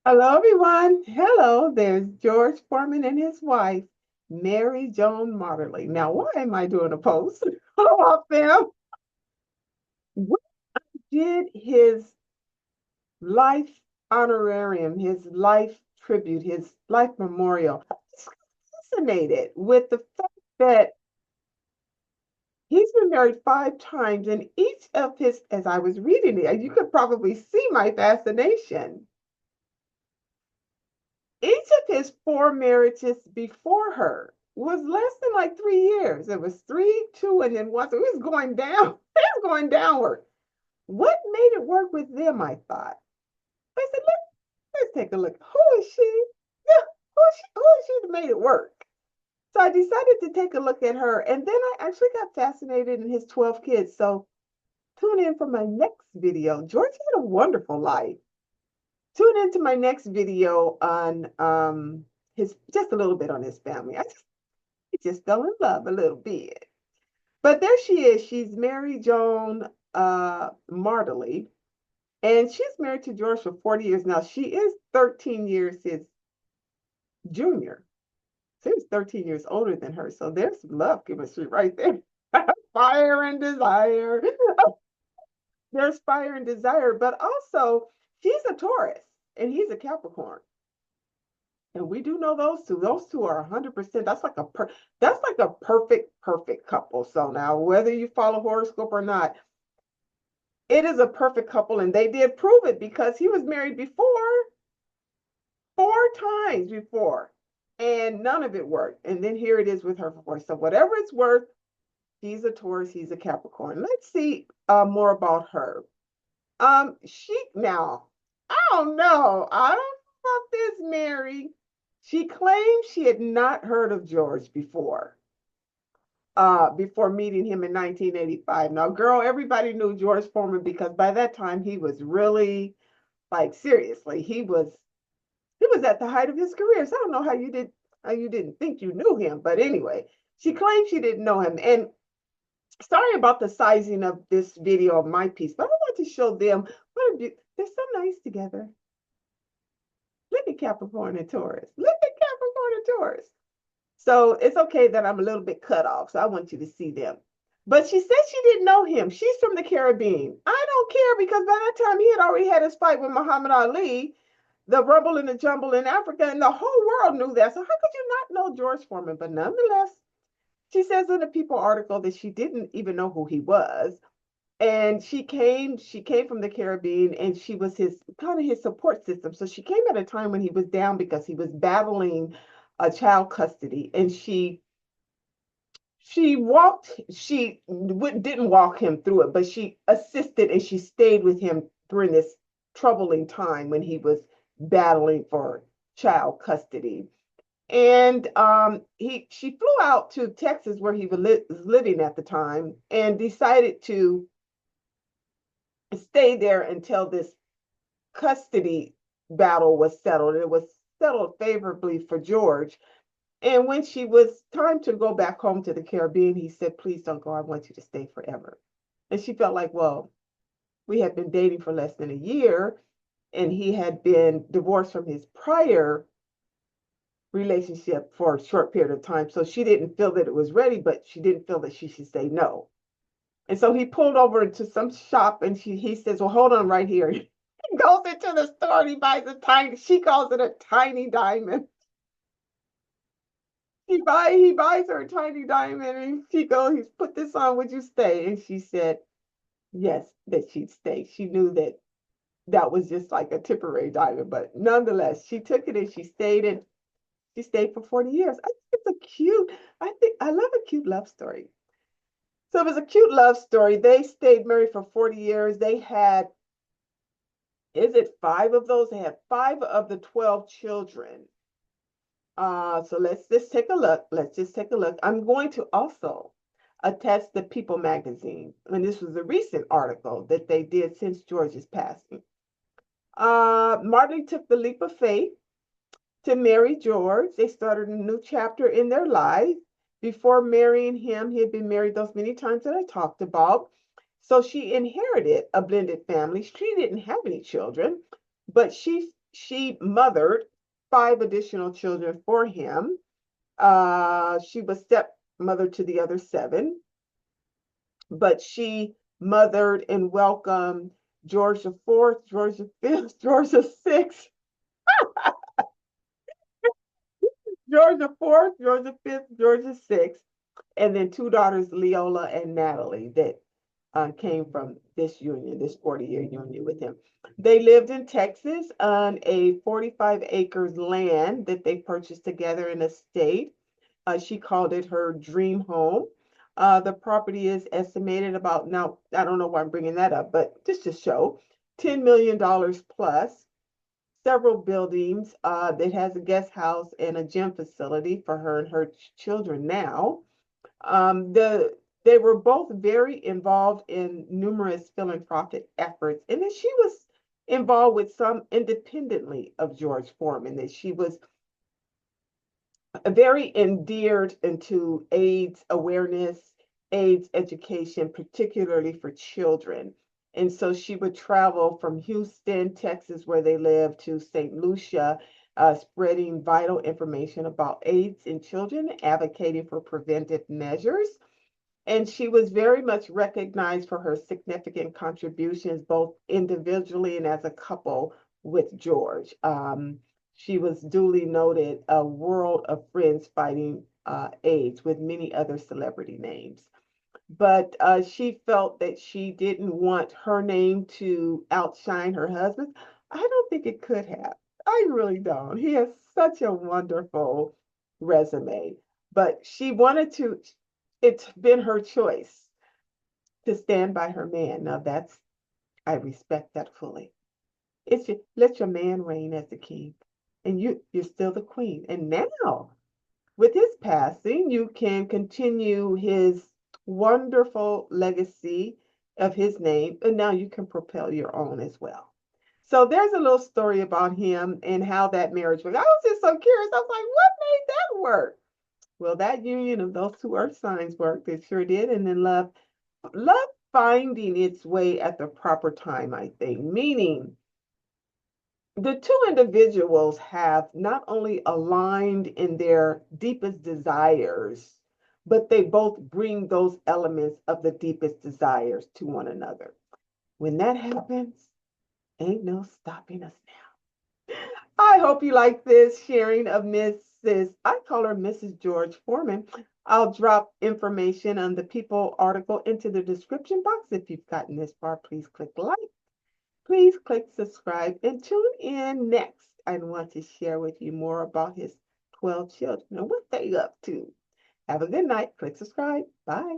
Hello, everyone. Hello, there's George Foreman and his wife, Mary Joan Marterly. Now, why am I doing a post about them? What did his life honorarium, his life tribute, his life memorial? I'm just fascinated with the fact that he's been married 5 times, and each of his, as I was reading it, you could probably see my fascination. Each of his four marriages before her was less than like 3 years. It was three, two, and then one. So it was going down. It was going downward. What made it work with them? I thought. I said, let's take a look. Who is she? Yeah, who is she that made it work? So I decided to take a look at her, and then I actually got fascinated in his 12 kids. So tune in for my next video. George had a wonderful life. Tune into my next video on his just a little bit on his family. I just fell in love a little bit. But there she is. She's Mary Joan Martley, and she's married to George for 40 years now. She is 13 years his junior. So he's 13 years older than her. So there's some love chemistry right there. Fire and desire. There's fire and desire, but also she's a Taurus and he's a Capricorn. And we do know those two. Those two are 100%. That's like a perfect couple. So now, whether you follow horoscope or not, it is a perfect couple, and they did prove it because he was married before 4 times before, and none of it worked. And then here it is with her four. So whatever it's worth, she's a Taurus, he's a Capricorn. Let's see more about her. She now, I don't know. I don't know about this, Mary. She claimed she had not heard of George before meeting him in 1985. Now, girl, everybody knew George Foreman because by that time he was really like seriously, he was at the height of his career. So I don't know how you didn't think you knew him, but anyway, she claimed she didn't know him. And sorry about the sizing of this video of my piece, but I want to show them they're so nice together. Look at Capricorn and Taurus. Look at Capricorn and Taurus. So it's okay that I'm a little bit cut off. So I want you to see them. But she said she didn't know him. She's from the Caribbean. I don't care because by that time he had already had his fight with Muhammad Ali, the rumble and the jumble in Africa, and the whole world knew that. So how could you not know George Foreman? But nonetheless, she says in the People article that she didn't even know who he was. And she came from the Caribbean, and she was his kind of his support system. So she came at a time when he was down because he was battling a child custody, and she didn't walk him through it, but she assisted and she stayed with him during this troubling time when he was battling for child custody. And she flew out to Texas where he was living at the time and decided to stay there until this custody battle was settled. It was settled favorably for George. And when she was time to go back home to the Caribbean, he said, please don't go. I want you to stay forever. And she felt like, well, we had been dating for less than a year, and he had been divorced from his prior relationship for a short period of time. So she didn't feel that it was ready, but she didn't feel that she should say no. And so he pulled over to some shop, and he says, well, hold on right here. He goes into the store and he buys she calls it a tiny diamond. He buys her a tiny diamond, and she goes, he's put this on, would you stay? And she said yes, that she'd stay. She knew that that was just like a temporary diamond, but nonetheless, she took it and she stayed for 40 years. I think it's a cute, I love a cute love story. So it was a cute love story. They stayed married for 40 years. They had, is it five of those? They had five of the 12 children. So let's just take a look. Let's just take a look. I'm going to also attach the People magazine. And this was a recent article that they did since George's passing. Martley took the leap of faith to marry George. They started a new chapter in their life. Before marrying him, he had been married those many times that I talked about. So she inherited a blended family. She didn't have any children, but she mothered 5 additional children for him. She was stepmother to the other 7, but she mothered and welcomed George the Fourth, George the Fifth, George the Sixth, George the Fourth, George the Fifth, George the Sixth, and then 2 daughters, Leola and Natalie, that came from this union, this 40-year union with him. They lived in Texas on a 45 acres land that they purchased together in a state. She called it her dream home. The property is estimated about, now, I don't know why I'm bringing that up, but just to show, $10 million plus, several buildings that has a guest house and a gym facility for her and her children now. They were both very involved in numerous philanthropic efforts, and that she was involved with some independently of George Foreman, that she was very endeared into AIDS awareness, AIDS education, particularly for children. And so she would travel from Houston, Texas, where they live, to St. Lucia, spreading vital information about AIDS in children, advocating for preventive measures. And she was very much recognized for her significant contributions, both individually and as a couple with George. She was duly noted a world of friends fighting AIDS with many other celebrity names. But she felt that she didn't want her name to outshine her husband's. I don't think it could have. I really don't. He has such a wonderful resume. But she wanted to, it's been her choice to stand by her man. Now that's, I respect that fully. It's just, let your man reign as the king, and you're still the queen. And now, with his passing, you can continue his wonderful legacy of his name, and now you can propel your own as well. So there's a little story about him and how that marriage worked. I was just so curious. I was like, what made that work? Well, that union of those 2 earth signs worked. It sure did. And then love finding its way at the proper time, I think, meaning the 2 individuals have not only aligned in their deepest desires, but they both bring those elements of the deepest desires to one another. When that happens, ain't no stopping us now. I hope you like this sharing of I call her Mrs. George Foreman. I'll drop information on the People article into the description box. If you've gotten this far, please click like. Please click subscribe and tune in next. I want to share with you more about his 12 children and what they up to. Have a good night. Click subscribe. Bye.